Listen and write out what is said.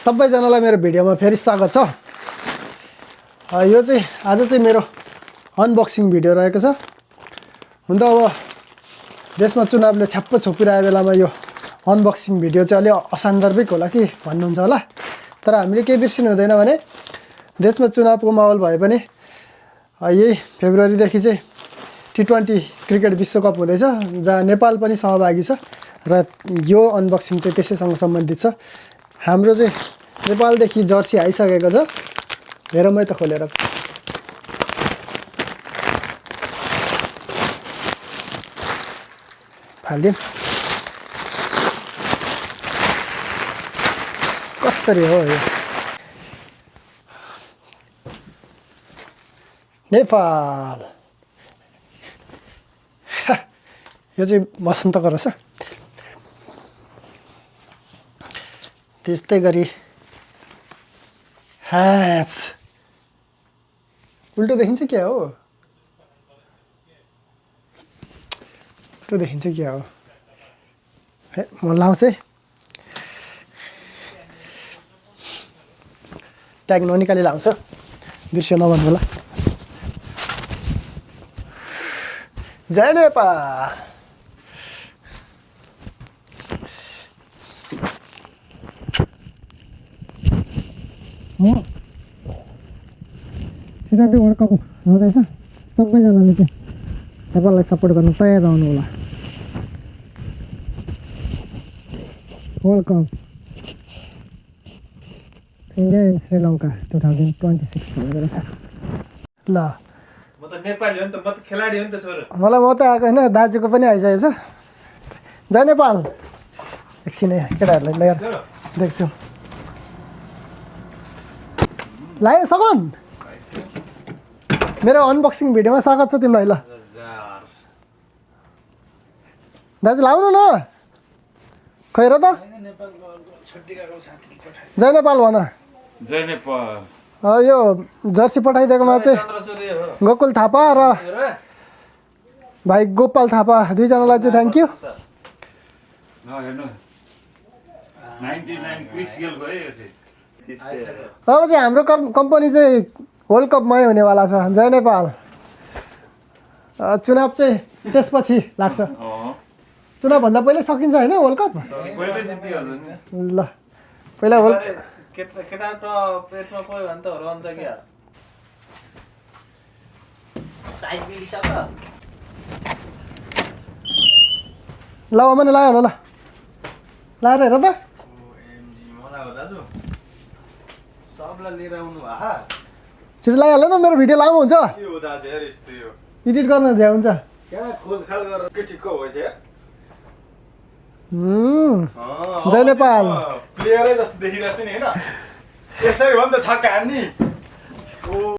सबैजनालाई मेरो भिडियोमा फेरि स्वागत छ। यो चाहिँ आज चाहिँ मेरो अनबक्सिङ भिडियो रहेको छ। हुन त अब देशमा चुनावले छ्याप्प छोपिरहेको बेलामा यो अनबक्सिङ भिडियो चाहिँ अलि असान्दर्भिक होला कि भन्नुहुन्छ होला, तर हामीले के बिर्सिनु हुँदैन भने देशमा चुनावको माहौल भए पनि यही फेब्रुअरीदेखि चाहिँ T20 क्रिकेट विश्वकप हुँदैछ, जहाँ नेपाल पनि सहभागी छ र यो अनबक्सिङ चाहिँ त्यसैसँग सम्बन्धित छ। हाम्रो चाहिँ नेपालदेखि जर्सी आइसकेको छ। हेरौँ है त खोलेर। फालिदिउँ। कसरी हो यो? नेपाल। यो चाहिँ वसन्तको रहेछ। त्यस्तै गरी ह्याच उल्टो देखिन्छ क्या हो? उल्टो देखिन्छ क्या हो? हे म लाउँछु है। ट्याग ननिकाली लाउँछ, बिर्स्यो नभन्नु होला। जय नेपाल। T20 वर्ल्ड कप हुँदैछ। सबैजनाले चाहिँ नेपाललाई सपोर्ट गर्न तयार रहनु होला। World cup India and Sri Lanka 2026 भनेको रहेछ। ल म त नेपाली हो नि त, म त खेलाडी हो नि त छोरो। मलाई म त आएको होइन, दाजुको पनि आइसकेको छ। जय नेपाल। एकछिन है केटाहरूलाई लिएर देख्छु। लायो सगन मेरो अनबक्सिङ भिडियोमा स्वागत छ तिमीलाई। ल दाजु लाउनु न। खै र त जय नेपाल भन। जय नेपाल। यो जर्सी पठाइदिएकोमा चाहिँ गोकुल थापा र भाइ गोपाल थापा दुईजनालाई चाहिँ थ्याङ्क यू। अब चाहिँ हाम्रो कम्पनी चाहिँ वर्ल्ड कपमै हुनेवाला छ। जय नेपाल। चुनाव चाहिँ त्यसपछि लाग्छ। चुनावभन्दा पहिल्यै सकिन्छ होइन वर्ल्ड कप? ल पहिला वर्ल्ड केटा त पेटमा पऱ्यो भने त हराउँछ क्या। साइज मिलिसक्यो। ल मैले लायो होला। ल लाएर हेर त। मलाई हो दाजु सबलाई लिएर आउनु भा। छिटो लगाइहाल्नु न, मेरो भिडियो लामो हुन्छ। के हो दाजु यार यस्तो यो? एडिट गर्न भ्या हुन्छ। क्या खोलखाल गरेर के ठिक्क हो चाहिँ? जय नेपाल। प्लेयरै जस्तो देखिरहेको छु नि होइन? यसरी हो नि त छक्का हान्ने।